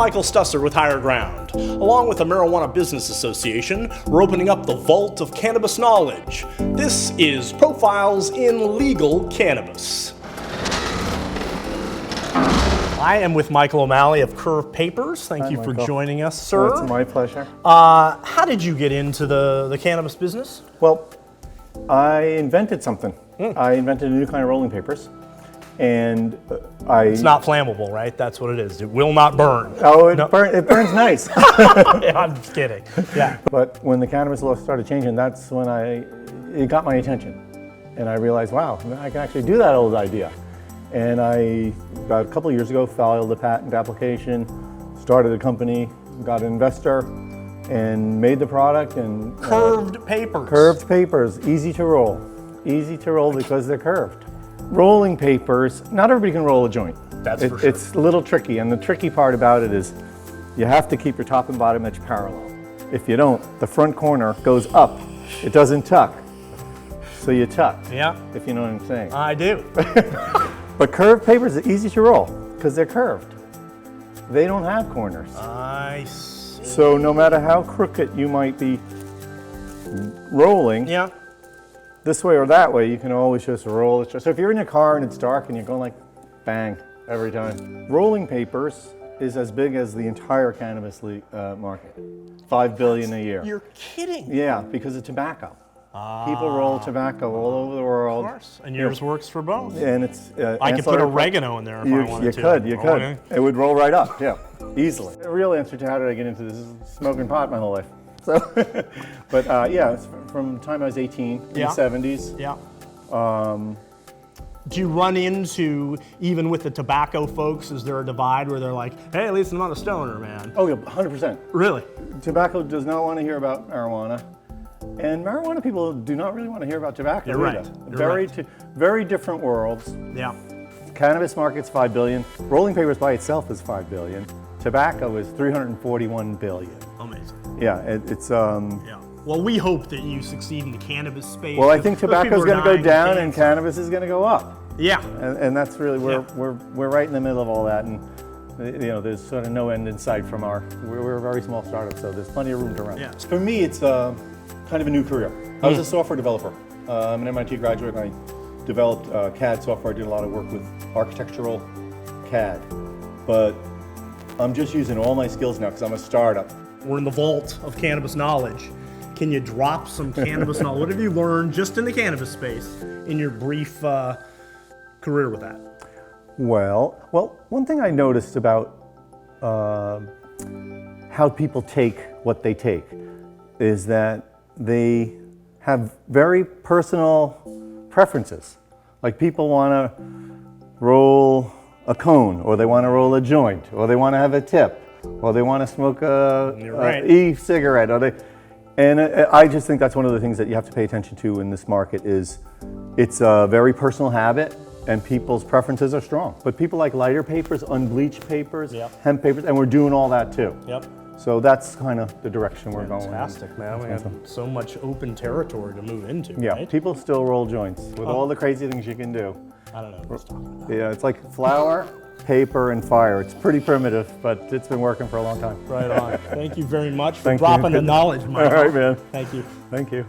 Michael Stusser with Higher Ground. Along with the Marijuana Business Association, we're opening up the vault of cannabis knowledge. This is Profiles in Legal Cannabis. I am with Michael O'Malley of Curve Papers. Thank you for joining us, sir. Oh, it's my pleasure. How did you get into the cannabis business? Well, I invented something. I invented a new kind of rolling papers, and It's not flammable, right? That's what it is. It will not burn. Oh, it burns nice. Yeah, I'm just kidding. Yeah. But when the cannabis law started changing, that's when it got my attention, and I realized, wow, I can actually do that old idea. And I, about a couple of years ago, filed a patent application, started a company, got an investor, and made the product. And Curved papers. Curved papers, easy to roll. Easy to roll because they're curved. Rolling papers, not everybody can roll a joint. That's for sure. It's a little tricky, and the tricky part about it is you have to keep your top and bottom edge parallel. If you don't, the front corner goes up. It doesn't tuck. So you tuck. Yeah. If you know what I'm saying. I do. But curved papers are easy to roll because they're curved. They don't have corners. I see. So no matter how crooked you might be rolling, this way or that way, you can always just roll it. So if you're in your car and it's dark and you're going like bang every time. Rolling papers is as big as the entire cannabis market. $5 billion a year. You're kidding. Yeah, because of tobacco. People roll tobacco all over the world. Of course, and yours works for both. And it's I could put oregano in there if I wanted to. You could. Okay. It would roll right up, easily. The real answer to how did I get into this is smoking pot my whole life. So, but it's from the time I was 18 in the 70s. Yeah. Do you run into, even with the tobacco folks, is there a divide where they're like, hey, at least I'm not a stoner, man? Oh yeah, 100%. Really? Tobacco does not want to hear about marijuana. And marijuana people do not really want to hear about tobacco either. Very different worlds. Yeah. Cannabis market's $5 billion. Rolling papers by itself is $5 billion. Tobacco is $341 billion. Amazing. Yeah, it's Yeah. Well, we hope that you succeed in the cannabis space. Well, I think tobacco's going to go down and cannabis is going to go up. Yeah. And that's really we're right in the middle of all that, and there's sort of no end in sight from we're a very small startup, so there's plenty of room to run. Yeah. For me, it's kind of a new career. I was a software developer. I'm an MIT graduate, and I developed CAD software. I did a lot of work with architectural CAD. But I'm just using all my skills now because I'm a startup. We're in the vault of cannabis knowledge. Can you drop some cannabis knowledge? What have you learned just in the cannabis space in your brief career with that? Well, one thing I noticed about how people take what they take is that they have very personal preferences. Like people want to roll a cone, or they want to roll a joint, or they want to have a tip, or they want to smoke a e-cigarette, and I just think that's one of the things that you have to pay attention to in this market is it's a very personal habit, and people's preferences are strong. But people like lighter papers, unbleached papers, hemp papers, and we're doing all that too. Yep. So that's kind of the direction we're going. Fantastic, man. We have so much open territory to move into. Yeah, right? People still roll joints with all the crazy things you can do. I don't know what he's talking about. Yeah, it's like flour, paper, and fire. It's pretty primitive, but it's been working for a long time. Right on. Thank you very much for dropping the knowledge, Mike. All right, man. Thank you. Thank you.